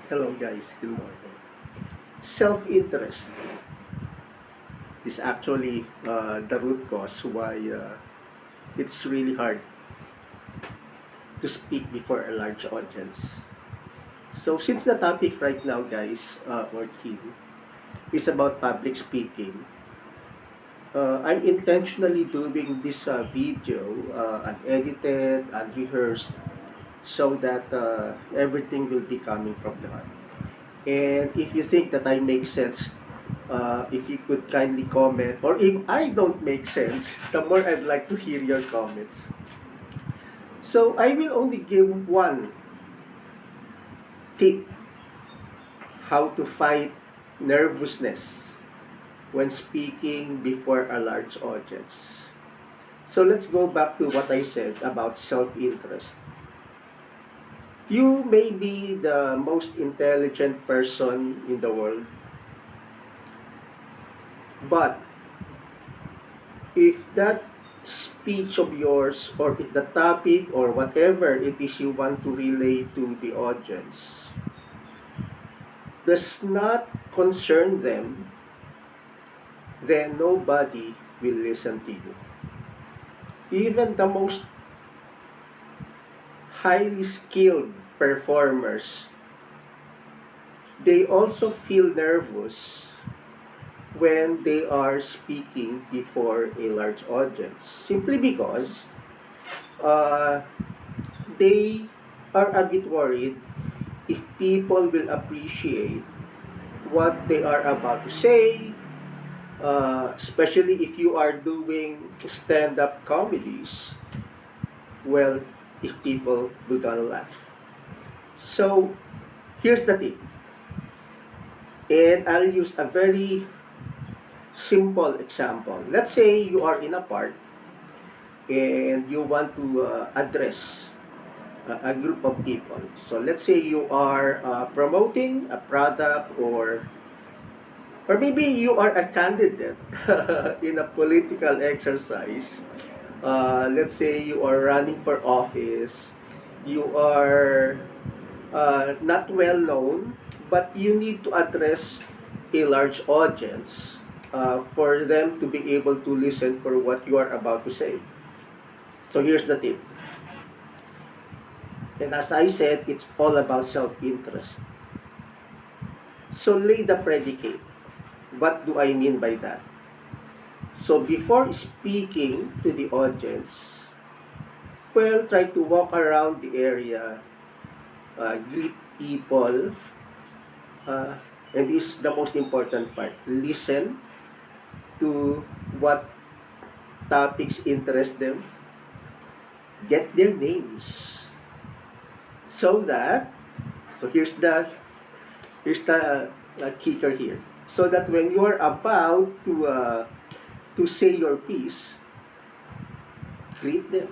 Hello guys, good morning. Self-interest is actually the root cause why it's really hard to speak before a large audience. So since the topic right now guys, or team, is about public speaking, I'm intentionally doing this video unedited, unrehearsed, so that everything will be coming from the heart. And if you think that I make sense, if you could kindly comment, or if I don't make sense, the more I'd like to hear your comments. So I will only give one tip how to fight nervousness when speaking before a large audience. So let's go back to what I said about self-interest. You may be the most intelligent person in the world, but if that speech of yours, or if the topic or whatever it is you want to relay to the audience does not concern them, then nobody will listen to you. Even the most highly skilled performers, they also feel nervous when they are speaking before a large audience, simply because uh, they are a bit worried if people will appreciate what they are about to say, especially if you are doing stand-up comedies, well, if people will gonna laugh. So, here's the tip. And I'll use a very simple example. Let's say you are in a park and you want to address a group of people. So let's say you are promoting a product, or maybe you are a candidate in a political exercise. Let's say you are running for office. You are not well known, but you need to address a large audience for them to be able to listen for what you are about to say. So here's the tip. And as I said, it's all about self-interest. So lay the predicate. What do I mean by that? So before speaking to the audience, well, try to walk around the area, greet people, uh, and this is the most important part. Listen to what topics interest them. Get their names. So that, so here's the kicker here. So that when you are about to say your piece, greet them,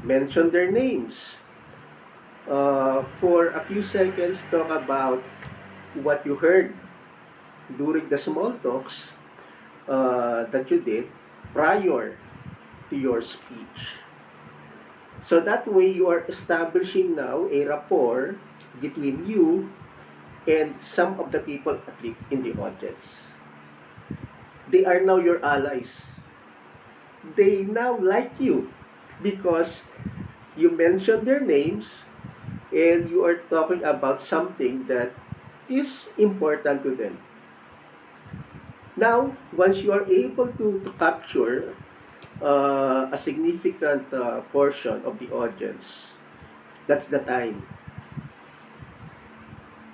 mention their names, for a few seconds talk about what you heard during the small talks that you did prior to your speech. So that way you are establishing now a rapport between you and some of the people in the audience. They are now your allies. They now like you because you mentioned their names and you are talking about something that is important to them. Now, once you are able to capture a significant portion of the audience, that's the time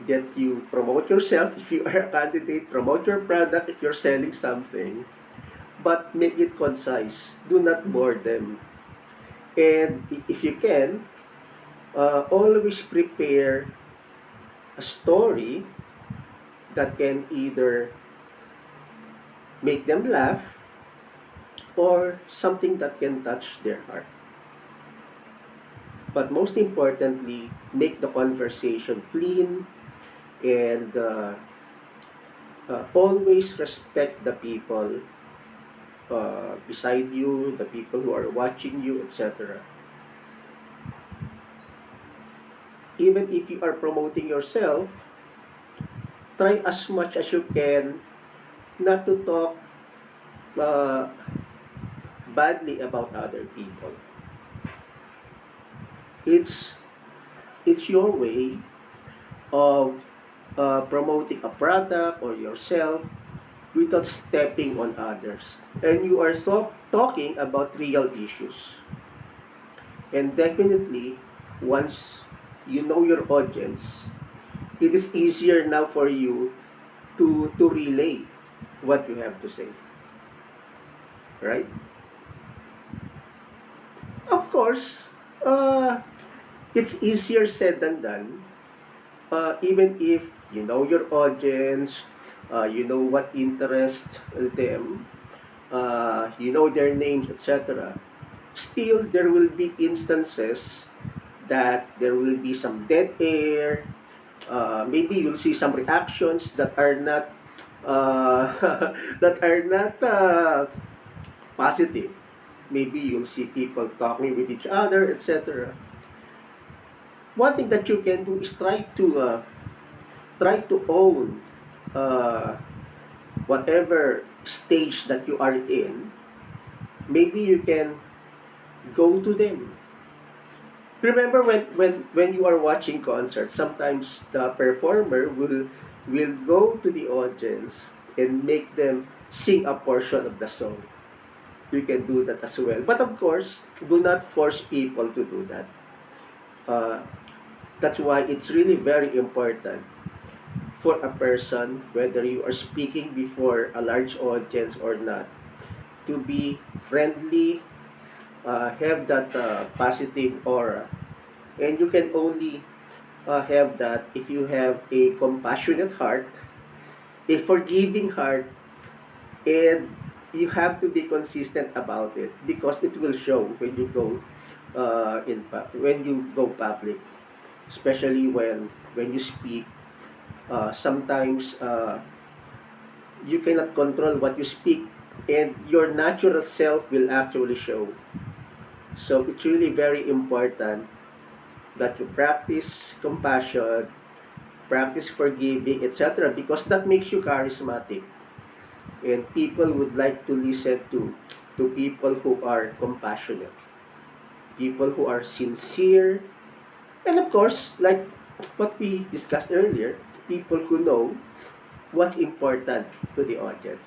that you promote yourself. If you are a candidate, promote your product if you're selling something, but make it concise. Do not bore them. And if you can, always prepare a story that can either make them laugh or something that can touch their heart. But most importantly, make the conversation clean, and always respect the people beside you, the people who are watching you, etc. even if you are promoting yourself, try as much as you can not to talk uh, badly about other people. It's it's your way of promoting a product or yourself without stepping on others. And you are talking about real issues. And definitely, once you know your audience, it is easier now for you to relay what you have to say, right? Of course, uh, it's easier said than done. Even if you know your audience, you know what interests them, you know their names, etc. Still, there will be instances that there will be some dead air. Maybe you'll see some reactions that are not that are not positive. Maybe you'll see people talking with each other, etc. One thing that you can do is try to own uh, whatever stage that you are in. Maybe you can go to them. Remember when you are watching concerts, sometimes the performer will go to the audience and make them sing a portion of the song. You can do that as well. But of course, do not force people to do that. Uh, that's why it's really very important for a person, whether you are speaking before a large audience or not, to be friendly, have that positive aura. And you can only have that if you have a compassionate heart, a forgiving heart, and you have to be consistent about it because it will show when you go when you go public, especially when you speak. Sometimes you cannot control what you speak, and your natural self will actually show. So it's really very important that you practice compassion, practice forgiving, etc. because that makes you charismatic. And people would like to listen to people who are compassionate, people who are sincere, and of course, like what we discussed earlier, people who know what's important to the audience.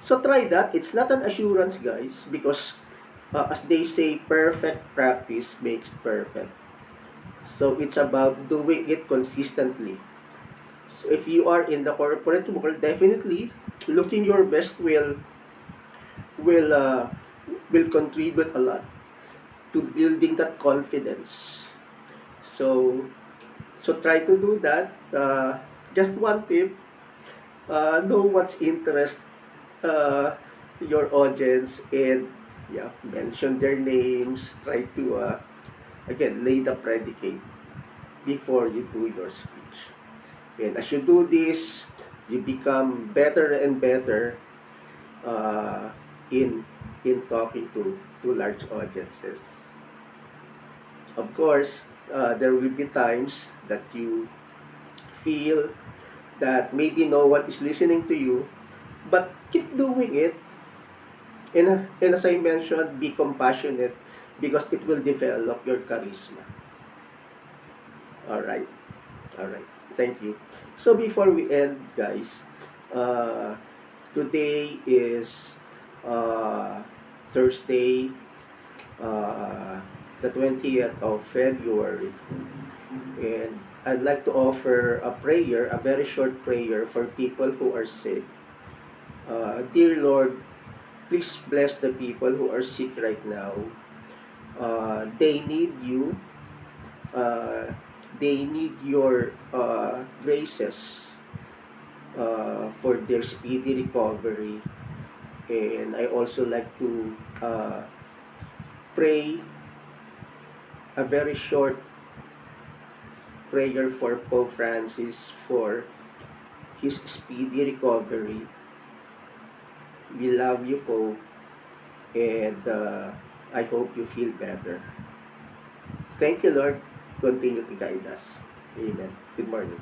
So try that. It's not an assurance, guys, because as they say, perfect practice makes perfect. So it's about doing it consistently. So if you are in the corporate world, definitely looking your best will uh, will contribute a lot to building that confidence. So try to do that. Just one tip: know what's interest uh, your audience, and yeah, mention their names. Try to again lay the predicate before you do your speech. And as you do this, you become better and better uh, in talking to large audiences. Of course, there will be times that you feel that maybe no one is listening to you, but keep doing it. And as I mentioned, be compassionate because it will develop your charisma. All right, all right. Thank you. So before we end, guys, uh, today is uh, Thursday, uh, the 20th of February, and I'd like to offer a prayer, a very short prayer for people who are sick. Dear Lord, please bless the people who are sick right now. They need you. Uh, they need your graces for their speedy recovery. And I also like to pray a very short prayer for Pope Francis for his speedy recovery. We love you, Pope, and I hope you feel better. Thank you, Lord. continue to guide us. Amen. Good morning.